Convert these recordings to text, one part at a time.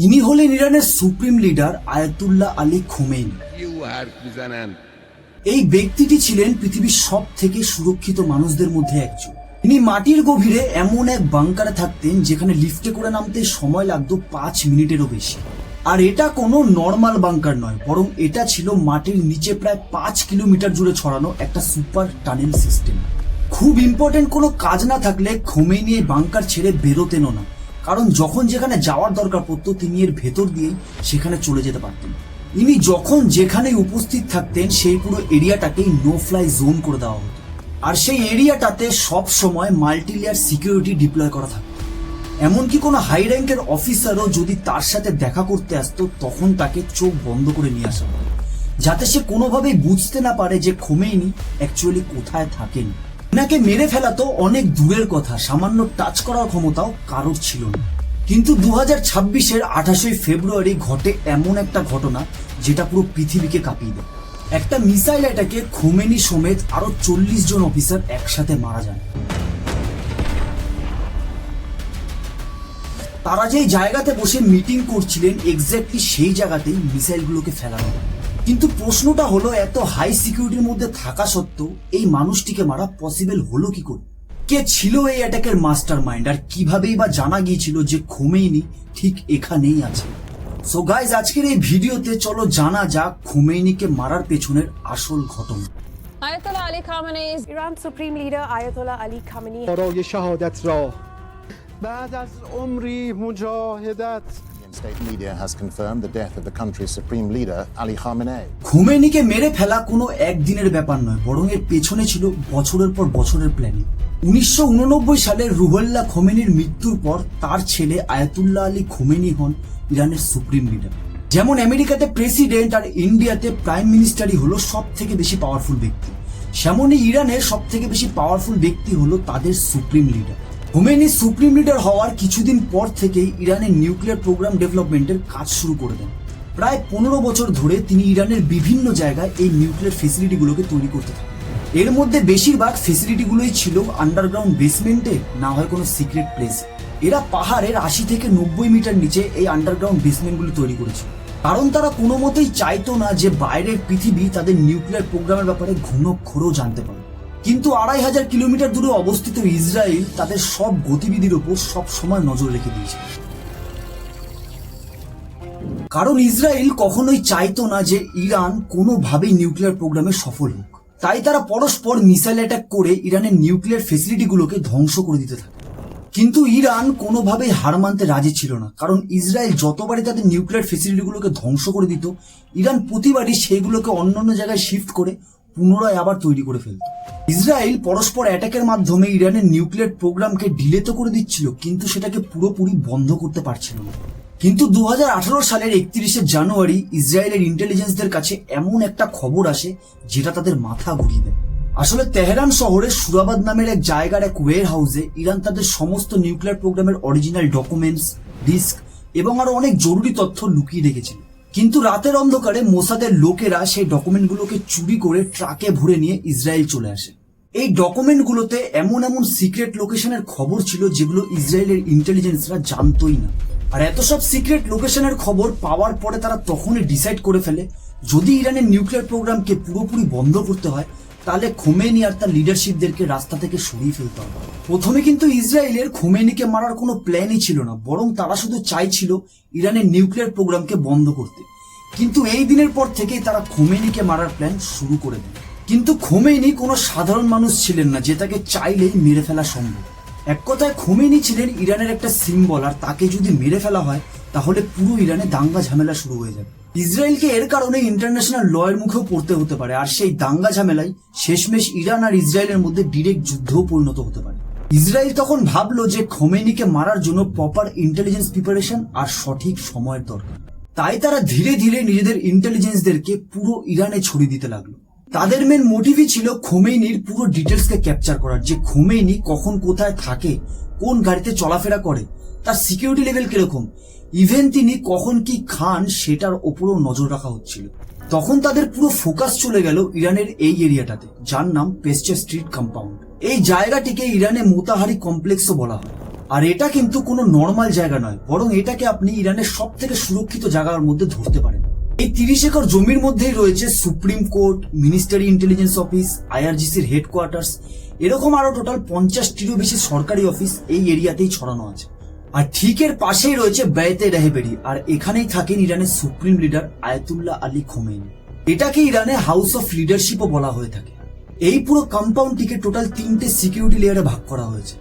ইনি হলেন ইরানের supreme leader Ayatollah Ali Khomeini. এই ব্যক্তিটি ছিলেন পৃথিবীর সব থেকে সুরক্ষিত মানুষদের মধ্যে একজন। তিনি মাটির গভীরে এমন এক বাংকারে থাকতেন যেখানে লিফটে করে নামতে সময় লাগতো 5 মিনিটেরও বেশি। আর এটা কোনো নর্মাল বাংকার নয়, বরং এটা ছিল মাটির নিচে প্রায় 5 কিলোমিটার জুড়ে ছড়ানো একটা সুপার টানেল সিস্টেম। খুব ইম্পর্টেন্ট কোনো কাজ না থাকলে খোমেনি এই বাংকার ছেড়ে বেরোতেনও না, কারণ যখন যেখানে যাওয়ার দরকার পড়তো তিনি এর ভেতর দিয়েই সেখানে চলে যেতে পারতেন। ইনি যখন যেখানে উপস্থিত থাকতেন সেই পুরো এরিয়াটাকেই নো ফ্লাই জোন করে দেওয়া হতো, আর সেই এরিয়াটাতে সব সময় মাল্টিলেয়ার সিকিউরিটি ডিপ্লয় করা থাকতো। এমনকি কোনো হাই র্যাঙ্কের অফিসারও যদি তার সাথে দেখা করতে আসতো তখন তাকে চোখ বন্ধ করে নিয়ে আসা হতো, যাতে সে কোনোভাবেই বুঝতে না পারে যে খোমেনি অ্যাকচুয়ালি কোথায় থাকেন। এনাকে মেরে ফেলা তো অনেক দূরের কথা, সামান্য টাচ করার ক্ষমতাও কারোর ছিল না। কিন্তু 2026-এর 28 ফেব্রুয়ারি ঘটে এমন একটা ঘটনা যেটা পুরো পৃথিবীকে কাঁপিয়ে দেয়। একটা মিসাইল অ্যাটাকে খোমেনি সমেত আরো 40 জন অফিসার একসাথে মারা যান। তারা যেই জায়গাতে বসে মিটিং করছিলেন এক্স্যাক্টলি সেই জায়গাতেই মিসাইলগুলোকে ফেলানো। কিন্তু প্রশ্নটা হলো, এত হাই সিকিউরিটির মধ্যে থাকা সত্ত্বেও এই মানুষটিকে মারা পসিবল হলো কি করে? কে ছিল এই অ্যাটাকের মাস্টার মাইন্ড, আর কিভাবেই বা জানা গিয়েছিল যে খোমেনি ঠিক এখানেই আছে? সো গাইজ, আজকের এই ভিডিওতে চলো জানা যাক খোমেনিকে মারার পেছনের আসল ঘটনা। Ayatollah Ali Khamenei, Iran's Supreme Leader Ayatollah Ali Khamenei برای شهادت را بعد از عمری مجاهدت. Indian state media has confirmed the death of the country's supreme leader, Ali Khamenei. খোমেনিকে মেরে ফেলা কোনো একদিনের ব্যাপার নয়, বরং এর পেছনে ছিল বছরের পর বছরের প্ল্যানিং। 1989 সালে রুহুল্লাহ খোমেনির মৃত্যুর পর তার ছেলে আয়াতুল্লাহ আলী খোমেনি হন ইরানের সুপ্রিম লিডার। যেমন আমেরিকাতে প্রেসিডেন্ট আর ইন্ডিয়াতে প্রাইম মিনিস্টারই হলো সব থেকে বেশি পাওয়ারফুল ব্যক্তি, সেমনই ইরানের সব থেকে বেশি পাওয়ারফুল ব্যক্তি হলো তাদের supreme leader. Khomeini supreme leader হওয়ার কিছুদিন পর থেকেই ইরানের নিউক্লিয়ার প্রোগ্রাম ডেভেলপমেন্টের কাজ শুরু করে দেন। প্রায় 15 বছর ধরে তিনি ইরানের বিভিন্ন জায়গায় এই নিউক্লিয়ার ফেসিলিটিগুলোকে তৈরি করতে থাকেন। এর মধ্যে বেশিরভাগ ফেসিলিটিগুলোই ছিল আন্ডারগ্রাউন্ড বেসমেন্টে, না হয় কোনো সিক্রেট প্লেসে। এরা পাহাড়ের 80 থেকে 90 মিটার নিচে এই আন্ডারগ্রাউন্ড বেসমেন্টগুলো তৈরি করেছিল, কারণ তারা কোনো মতেই চাইতো না যে বাইরের পৃথিবী তাদের নিউক্লিয়ার প্রোগ্রামের ব্যাপারে ঘুণক্ষরেও জানতে পারে। কিন্তু 2500 কিলোমিটার দূরে অবস্থিত ইসরায়েল তাদের সব গতিবিধির ওপর সব সময় নজর রেখে দিয়েছে, কারণ ইসরায়েল কখনোই চাইতো না যে ইরান কোনোভাবেই নিউক্লিয়ার প্রোগ্রামে সফল হোক। তাই তারা পরস্পর মিসাইল অ্যাটাক করে ইরানের নিউক্লিয়ার ফেসিলিটিগুলোকে ধ্বংস করে দিতে থাকে। কিন্তু ইরান কোনোভাবেই হার মানতে রাজি ছিল না, কারণ ইসরায়েল যতবারই তাদের নিউক্লিয়ার ফেসিলিটিগুলোকে ধ্বংস করে দিত, ইরান প্রতিবারই সেগুলোকে অন্যান্য জায়গায় শিফট করে পুনরায় আবার তৈরি করে ফেলত। ইসরায়েল পরস্পর অ্যাটাকের মাধ্যমে ইরানের নিউক্লিয়ার প্রোগ্রামকে ডিলে তো করে দিচ্ছিল, কিন্তু সেটাকে পুরোপুরি বন্ধ করতে পারছিল না। কিন্তু 2018 সালের 31 জানুয়ারি ইসরায়েলের ইন্টেলিজেন্সদের কাছে এমন একটা খবর আসে যেটা তাদের মাথা ঘুরিয়ে দেয়। আসলে তেহরান শহরের সুরাবাদ নামের এক জায়গার এক ওয়্যার হাউসে ইরান তাদের সমস্ত নিউক্লিয়ার প্রোগ্রামের অরিজিনাল ডকুমেন্টস, ডিস্ক এবং আরো অনেক জরুরি তথ্য লুকিয়ে রেখেছিল। কিন্তু রাতের অন্ধকারে মোসাদের লোকেরা সেই ডকুমেন্টগুলোকে চুরি করে ট্রাকে ভরে নিয়ে ইসরায়েল চলে আসে। এই ডকুমেন্টগুলোতে এমন এমন সিক্রেট লোকেশনের খবর ছিল যেগুলো ইসরায়েলের ইন্টেলিজেন্সরা জানতোই না। আর এত সব সিক্রেট লোকেশনের খবর পাওয়ার পরে তারা তখনই ডিসাইড করে ফেলে, যদি ইরানের নিউক্লিয়ার প্রোগ্রামকে পুরোপুরি বন্ধ করতে হয় তাহলে খোমেনি আর তার লিডারশিপদেরকে রাস্তা থেকে সরিয়ে ফেলতে হবে। প্রথমে কিন্তু ইসরায়েলের খোমেনিকে মারার কোনো প্ল্যানই ছিল না, বরং তারা শুধু চাইছিল ইরানের নিউক্লিয়ার প্রোগ্রামকে বন্ধ করতে। কিন্তু এই দিনের পর থেকেই তারা খোমেনিকে মারার প্ল্যান শুরু করে দেয়। কিন্তু খোমেনি কোনো সাধারণ মানুষ ছিলেন না যে তাকে চাইলেই মেরে ফেলা সম্ভব। এক কথায় খোমেনি ছিলেন ইরানের একটা সিম্বল, আর তাকে যদি মেরে ফেলা হয় তাহলে পুরো ইরানে দাঙ্গা ঝামেলা শুরু হয়ে যাবে। ইসরায়েলকে এর কারণে ইন্টারন্যাশনাল ল এর মুখেও পড়তে হতে পারে, আর সেই দাঙ্গা ঝামেলায় শেষমেশ ইরান আর ইসরায়েলের মধ্যে ডিরেক্ট যুদ্ধও পরিণত হতে পারে। ইসরায়েল তখন ভাবলো যে খোমেনিকে মারার জন্য প্রপার ইন্টেলিজেন্স প্রিপারেশন আর সঠিক সময়ের দরকার। তাই তারা ধীরে ধীরে নিজেদের ইন্টেলিজেন্সদেরকে পুরো ইরানে ছড়িয়ে দিতে লাগলো। তাদের মেন মোটিভই ছিল খোমেনির পুরো ডিটেলসকে ক্যাপচার করার, যে খোমেনি কখন কোথায় থাকে, কোন গাড়িতে চলাফেরা করে, তার সিকিউরিটি লেভেল কিরকম, ইভেন তিনি কখন কি খান সেটার ওপরও নজর রাখা হচ্ছিল। তখন তাদের পুরো ফোকাস চলে গেল ইরানের এই এরিয়াটাতে, যার নাম পেস্টার স্ট্রিট কম্পাউন্ড। এই জায়গাটিকে ইরানে মোতাহারি কমপ্লেক্সও বলা হয়। আর এটা কিন্তু কোনো নর্মাল জায়গা নয়, বরং এটাকে আপনি ইরানের সব থেকে সুরক্ষিত জায়গার মধ্যে ধরতে পারেন। এই 30 একর জমির মধ্যেই রয়েছে supreme court, ministry intelligence office, আইআরজিসির হেডকোয়ার্টার্স, এরকম আরো টোটাল 50টিরও বেশি সরকারি অফিস এই এরিয়াতেই ছড়ানো আছে। আর ঠিক এর পাশেই রয়েছে বেয়তে রাহেবেরি, আর এখানেই থাকেন ইরানের supreme leader Ayatollah Ali Khomeini. এটাকে ইরানে হাউস অফ লিডারশিপও বলা হয়ে থাকে। এই পুরো কম্পাউন্ডটিকে টোটাল 3টে সিকিউরিটি লেয়ারে ভাগ করা হয়েছে।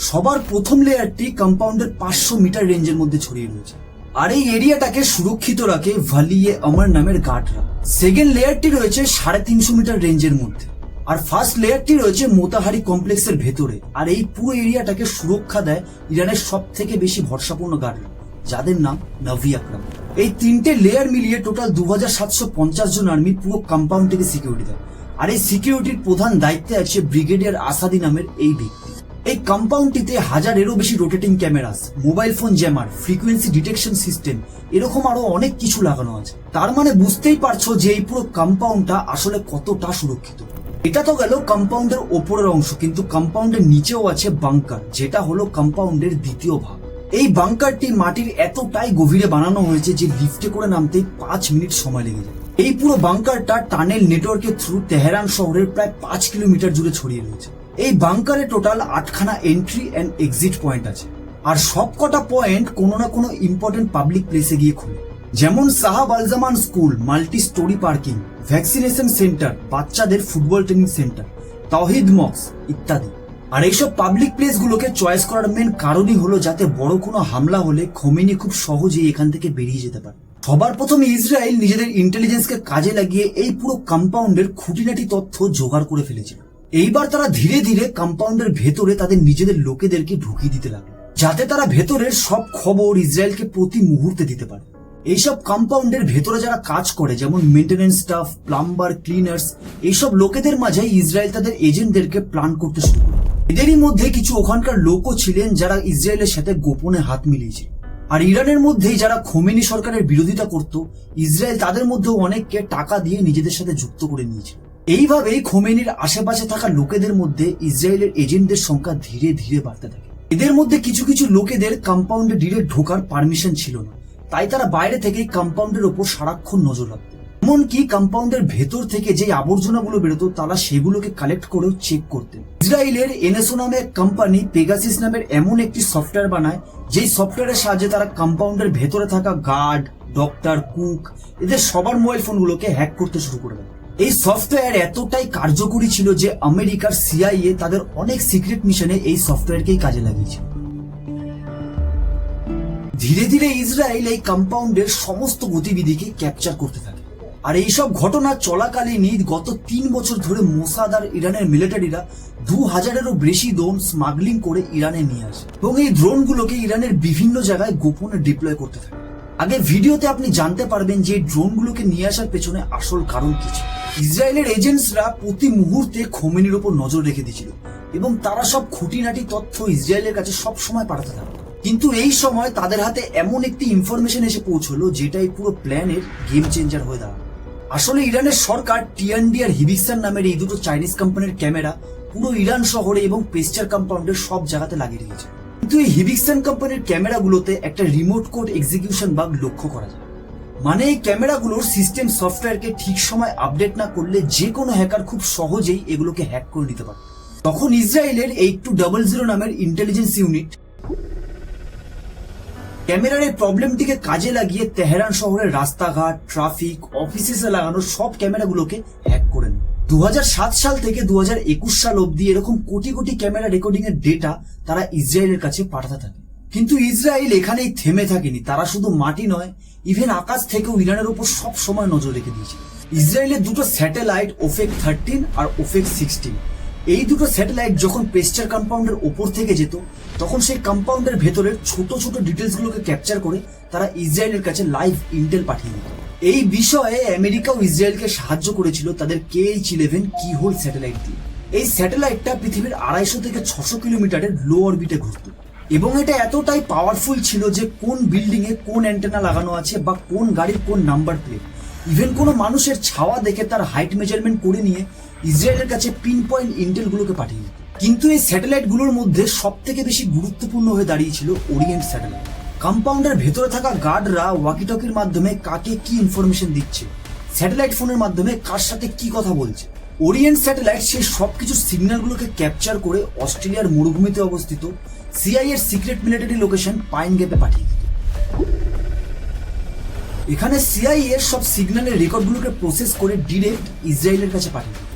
সবার প্রথম লেয়ারটি কম্পাউন্ডের 500 মিটার রেঞ্জের মধ্যে ছড়িয়ে রয়েছে, আর এই এরিয়াটাকে সুরক্ষিত রাখে ভালিয়ে অমর নামের গার্ডরা। সেকেন্ড লেয়ারটি রয়েছে 350 মিটার রেঞ্জের মধ্যে, আর ফার্স্ট লেয়ারটি রয়েছে মোতাহারি কমপ্লেক্সের ভেতরে। আর এই পুরো এরিয়াটাকে সুরক্ষা দেয় ইরানের সব থেকে বেশি ভরসাপূর্ণ গার্ডরা, যাদের নাম নাভি আকরাম। এই 3টে লেয়ার মিলিয়ে টোটাল 2750 জন আর্মি পুরো কম্পাউন্ডটিকে সিকিউরিটি দেয়। আর এই সিকিউরিটির প্রধান দায়িত্বে আছে ব্রিগেডিয়ার আসাদি নামের এই ব্যক্তি। এই কম্পাউন্ডটিতে 1000-এরও বেশি rotating cameras, mobile phone jammer, frequency detection system, এরকম আরো অনেক কিছু লাগানো আছে। তার মানে বুঝতেই পারছো যে এই পুরো কম্পাউন্ডটা আসলে কতটা সুরক্ষিত। এটা তো গেল কম্পাউন্ডের ওপরের অংশ, কিন্তু কম্পাউন্ডের নিচেও আছে বাংকার, যেটা হলো কম্পাউন্ডের দ্বিতীয় ভাগ। এই বাংকারটি মাটির এতটাই গভীরে বানানো হয়েছে যে লিফটে করে নামতে 5 মিনিট সময় লেগে যায়। এই পুরো বাংকারটা টানেল নেটওয়ার্কের থ্রু তেহরান শহরের প্রায় 5 কিলোমিটার জুড়ে ছড়িয়ে রয়েছে। এই বাংকারে টোটাল 8খানা এন্ট্রি এন্ড এক্সিট পয়েন্ট আছে, আর সবকটা পয়েন্ট কোনো না কোনো ইম্পর্টেন্ট পাবলিক প্লেসে গিয়ে খুলে, যেমন Sahab Alzaman school, multi storey parking, vaccination centre, বাচ্চাদের ফুটবল ট্রেনিং সেন্টার, তাওহিদ মক্স ইত্যাদি। আর এইসব পাবলিক প্লেস গুলোকে চয়েস করার মেন কারণই হলো যাতে বড় কোনো হামলা হলে খোমেনি খুব সহজেই এখান থেকে বেরিয়ে যেতে পারে। সবার প্রথমে ইসরায়েল নিজেদের ইন্টেলিজেন্সকে কাজে লাগিয়ে এই পুরো কম্পাউন্ডের খুঁটিনাটি তথ্য জোগাড় করে ফেলেছিল। এইবার তারা ধীরে ধীরে কম্পাউন্ডের ভেতরে তাদের নিজেদের লোকেদেরকে ঢুকিয়ে দিতে লাগলো, যাতে তারা ভেতরের সব খবর ইসরায়েলকে প্রতি মুহূর্তে দিতে পারে। এইসব কম্পাউন্ডের ভেতরে যারা কাজ করে, যেমন মেইনটেনেন্স স্টাফ, প্লাম্বার, ক্লিনার্স, এইসব লোকেদের মাঝে ইসরায়েল তাদের এজেন্টদেরকে প্ল্যান করতে শুরু করে। এদেরই মধ্যে কিছু ওখানকার লোকও ছিলেন যারা ইসরায়েলের সাথে গোপনে হাত মিলিয়েছিল। আর ইরানের মধ্যেই যারা খোমেনি সরকারের বিরোধিতা করত, ইসরায়েল তাদের মধ্যে অনেককে টাকা দিয়ে নিজেদের সাথে যুক্ত করে নিয়েছিল। এইভাবেই খোমেনির আশেপাশে থাকা লোকেদের মধ্যে ইসরায়েলের এজেন্টদের সংখ্যা ধীরে ধীরে বাড়তে থাকে। এদের মধ্যে কিছু কিছু লোকেদের কম্পাউন্ডে ডিরেক্ট ঢোকার পারমিশন ছিল না, তাই তারা বাইরে থেকেই কম্পাউন্ডের ওপর সারাক্ষণ নজর রাখত। এমনকি কম্পাউন্ডের ভেতর থেকে যে আবর্জনাগুলো বেরোতো তারা সেগুলোকে কালেক্ট করেও চেক করতেন। ইসরায়েলের এনএসও নামে এক কোম্পানি পেগাসিস নামের এমন একটি সফটওয়্যার বানায়, যেই সফটওয়্যারের সাহায্যে তারা কম্পাউন্ডের ভেতরে থাকা গার্ড, ডক্টর, কুক, এদের সবার মোবাইল ফোনগুলোকে হ্যাক করতে শুরু করে দেয়। এই সফটওয়্যার এতটাই কার্যকরী ছিল যে আমেরিকার সিআইএ তাদের অনেক সিক্রেট মিশনে এই সফটওয়্যারকেই কাজে লাগিয়েছিল। ধীরে ধীরে ইসরায়েল এই কম্পাউন্ডের সমস্ত গতিবিধিকে ক্যাপচার করতে থাকে। আর এইসব ঘটনা চলাকালীনই গত 3 বছর ধরে মোসাদ আর ইরানের মিলিটারিরা 2000-এরও বেশি ড্রোন স্মাগলিং করে ইরানে নিয়ে আসে, এবং এই ড্রোনগুলোকে ইরানের বিভিন্ন জায়গায় গোপনে ডিপ্লয় করতে থাকে। আগে ভিডিওতে আপনি জানতে পারবেন যে ড্রোনগুলোকে নিয়ে আসার পেছনে আসল কারণ কি ছিল। ইসরায়েলের এজেন্টসরা প্রতি মুহূর্তে খোমেনির উপর নজর রেখে দিয়েছিল, এবং তারা সব খুঁটিনাটি তথ্য ইসরায়েলের কাছে সব সময় পাঠাতে থাকে। কিন্তু এই সময় তাদের হাতে এমন একটি ইনফরমেশন এসে পৌঁছলো যেটা এই পুরো প্ল্যানের গেম চেঞ্জার হয়ে দাঁড়ায়। আসলে ইরানের সরকার টিএনডি আর হিবিকসান নামের এই দুটো চাইনিজ কোম্পানির ক্যামেরা পুরো ইরান শহরে এবং পেস্টার কম্পাউন্ডের সব জায়গাতে লাগিয়ে রেখেছে। কিন্তু এই হিবিকসান কোম্পানির ক্যামেরাগুলোতে একটা রিমোট কোড এক্সিকিউশন বাগ লক্ষ্য করা যায়। মানে এই ক্যামেরাগুলোর সিস্টেম সফটওয়্যারকে ঠিক সময় আপডেট না করলে যে কোনো হ্যাকার খুব সহজেই এগুলোকে হ্যাক করে নিতে পারে। তখন ইসরায়েলের 8200 নামের ইন্টেলিজেন্স ইউনিট ক্যামেরার এই প্রবলেমটিকে কাজে লাগিয়ে তেহরান শহরের রাস্তাঘাট, ট্রাফিক, অফিসে লাগানো সব ক্যামেরাগুলোকে হ্যাক করে নেয়। 2007 সাল থেকে 2021 সাল অব্দি এরকম কোটি কোটি ক্যামেরা রেকর্ডিং এর ডেটা তারা ইসরায়েলের কাছে পাঠাতে থাকে। কিন্তু ইসরায়েল এখানেই থেমে থাকেনি, তারা শুধু মাটি নয়, ইভেন আকাশ থেকেও ইরানের উপর সব সময় নজর রেখে দিয়েছে। ইসরায়েলের দুটো স্যাটেলাইট ওফেক 13 আর ওফেক 16, এই দুটো স্যাটেলাইট যখন পেস্টার কম্পাউন্ডের ওপর থেকে যেত, তখন সেই কম্পাউন্ডের ভেতরের ছোট ছোট ডিটেলস গুলোকে ক্যাপচার করে তারা ইসরায়েলের কাছে লাইভ ইন্টেল পাঠিয়ে দিত। এই বিষয়ে আমেরিকাও ইসরায়েলকে সাহায্য করেছিল তাদের KH-11 কিহোল স্যাটেলাইট দিয়ে। এই স্যাটেলাইটটা পৃথিবীর 250 থেকে 600 কিলোমিটারের লো অরবিটে ঘুরত, এবং এটা এতটাই পাওয়ারফুল ছিল যে কোন বিল্ডিং এ কোন অ্যান্টেনা লাগানো আছে বা কোন গাড়ির কোন নাম্বার প্লেট, ইভেন কোনো মানুষের ছাওয়া দেখে তার হাইট মেজারমেন্ট করে নিয়ে ইসরায়েলের কাছে পিন পয়েন্ট ইন্টেল গুলোকে পাঠিয়ে দিত। কিন্তু এই স্যাটেলাইট গুলোর মধ্যে সব থেকে বেশি গুরুত্বপূর্ণ হয়ে দাঁড়িয়েছিল ওরিয়েন্ট স্যাটেলাইট। কম্পাউন্ডের ভেতরে থাকা গার্ডরা ওয়াকিটকির মাধ্যমে কাকে কি ইনফরমেশন দিচ্ছে, স্যাটেলাইট ফোনের মাধ্যমে কার সাথে কি কথা বলছে। ওরিয়েন্ট স্যাটেলাইট সেই সবকিছু সিগন্যালগুলোকে ক্যাপচার করে অস্ট্রেলিয়ার মরুভূমিতে অবস্থিত সিআইএর সিক্রেট মিলিটারি লোকেশন পাইন গ্যাপে পাঠিয়ে দিত। এখানে সিআইএ সব সিগন্যালের রেকর্ডগুলোকে প্রসেস করে ডিরেক্ট ইসরায়েলের কাছে পাঠিয়ে দিত।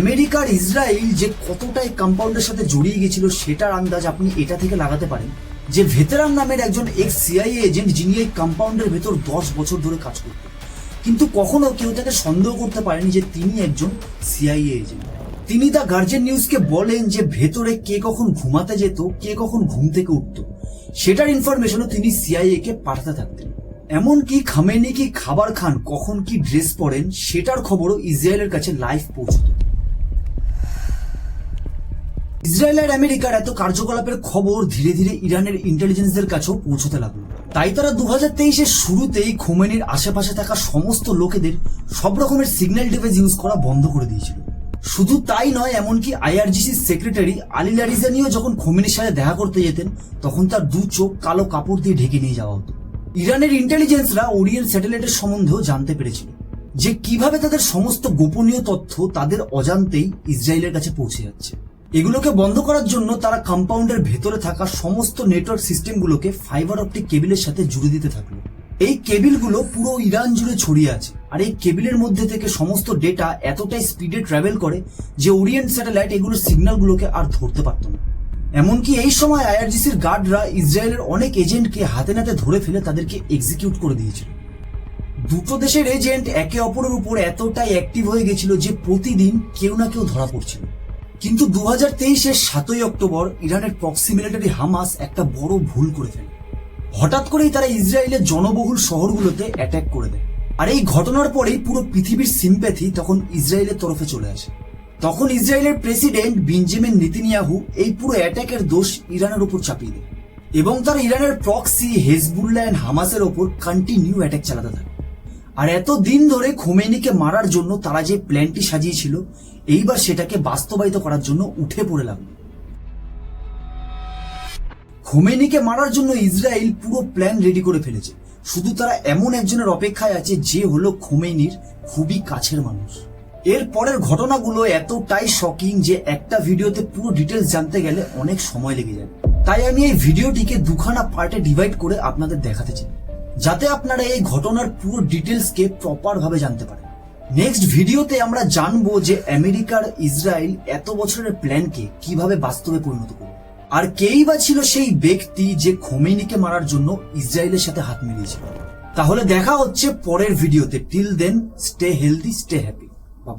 আমেরিকার ইসরায়েল যে কতটাই কম্পাউন্ডের সাথে জড়িয়ে গেছিল সেটার আন্দাজ আপনি এটা থেকে লাগাতে পারেন যে ভেতেরান নামের একজন এক্স সিআইএ এজেন্ট, যিনি এই কম্পাউন্ডের ভেতর 10 বছর ধরে কাজ করতেন, কিন্তু কখনো কেউ তাকে সন্দেহ করতে পারেনি যে তিনি একজন সিআইএ এজেন্ট। তিনি দ্য গার্জিয়ান নিউজকে বলেন যে ভেতরে কে কখন ঘুমাতে যেত, কে কখন ঘুম থেকে উঠত, সেটার ইনফরমেশনও তিনি সিআইএ কে পাঠাতে থাকতেন। এমনকি খামেনি কি খাবার খান, কখন কি ড্রেস পরেন, সেটার খবরও ইসরায়েলের কাছে লাইভ পৌঁছত। ইসরায়েল আর আমেরিকার এত কার্যকলাপের খবর ধীরে ধীরে ইরানের ইন্টেলিজেন্সদের কাছেও পৌঁছতে লাগলো। তাই তারা 2023-এর শুরুতেই খোমেনির আশেপাশে থাকা সমস্ত লোকেদের সব রকমের সিগন্যাল ডিভাইস ইউজ করা বন্ধ করে দিয়েছিল। শুধু তাই নয়, এমনকি আইআরজিসির সেক্রেটারি আলী লারিজানিও যখন খোমেনির সাথে দেখা করতে যেতেন তখন তার 2 চোখ কালো কাপড় দিয়ে ঢেকে নিয়ে যাওয়া হতো। ইরানের ইন্টেলিজেন্সরা ওরিয়েন্ট স্যাটেলাইটের সম্বন্ধেও জানতে পেরেছিল যে কিভাবে তাদের সমস্ত গোপনীয় তথ্য তাদের অজান্তেই ইসরায়েলের কাছে পৌঁছে যাচ্ছে। এগুলোকে বন্ধ করার জন্য তারা কম্পাউন্ডের ভেতরে থাকা সমস্ত নেটওয়ার্ক সিস্টেমগুলোকে ফাইবার অপটিক কেবিলের সাথে জুড়ে দিতে থাকলো। এই কেবিলগুলো পুরো ইরান জুড়ে ছড়িয়ে আছে, আর এই কেবিলের মধ্যে থেকে সমস্ত ডেটা এতটাই স্পিডে ট্রাভেল করে যে ওরিয়েন্ট স্যাটেলাইট এগুলোর সিগন্যালগুলোকে আর ধরতে পারত না। এমনকি এই সময় আইআরজিসির গার্ডরা ইসরায়েলের অনেক এজেন্টকে হাতে নাতে ধরে ফেলে তাদেরকে এক্সিকিউট করে দিয়েছিল। দুটো দেশের এজেন্ট একে অপরের উপর এতটাই অ্যাক্টিভ হয়ে গেছিল যে প্রতিদিন কেউ না কেউ ধরা পড়ছিল। কিন্তু 2023-এর 7ই অক্টোবর ইরানের প্রক্সি মিলিটারি হামাস একটা বড় ভুল করে ফেলে। হঠাৎ করেই তারা ইসরায়েলের জনবহুল শহরগুলোতে অ্যাটাক করে দেয়। আর এই ঘটনার পরেই পুরো পৃথিবীর সিম্প্যাথি তখন ইসরায়েলের তরফে চলে আসে। তখন ইসরায়েলের প্রেসিডেন্ট বেঞ্জামিন নেতানিয়াহু এই পুরো অ্যাটাকের দোষ ইরানের উপর চাপিয়ে দেয় এবং তার ইরানের প্রক্সি হেজবুল্লাহ এন্ড হামাসের ওপর কন্টিনিউ অ্যাটাক চালাতে থাকে। আর এত দিন ধরে খোমেনিকে মারার জন্য তারা যে প্ল্যানটি সাজিয়েছিল, এইবার সেটাকে বাস্তবায়িত করার জন্য উঠে পড়ে লাগলো। খোমেনিকে মারার জন্য ইসরায়েল পুরো প্ল্যান রেডি করে ফেলেছে। শুধু তারা এমন একজনের অপেক্ষায় আছে যে হলো খোমেনির খুবই কাছের মানুষ। এর পরের ঘটনাগুলো এতটাই শকিং যে একটা ভিডিওতে পুরো ডিটেলস জানতে গেলে অনেক সময় লেগে যাবে। তাই আমি এই ভিডিওটিকে দুখানা পার্টে ডিভাইড করে আপনাদের দেখাতে চাই, যাতে আপনারা এই ঘটনার পুরো ডিটেলসকে প্রপার ভাবে জানতে পারেন। নেক্সট ভিডিওতে আমরা জানবো যে আমেরিকার ইসরায়েল এত বছরের প্ল্যানকে কিভাবে বাস্তবে পরিণত করবে, আর কেই বা ছিল সেই ব্যক্তি যে খোমেনিকে মারার জন্য ইসরায়েলের সাথে হাত মিলিয়েছিল। তাহলে দেখা হচ্ছে পরের ভিডিওতে। Till then, stay healthy, stay happy, by.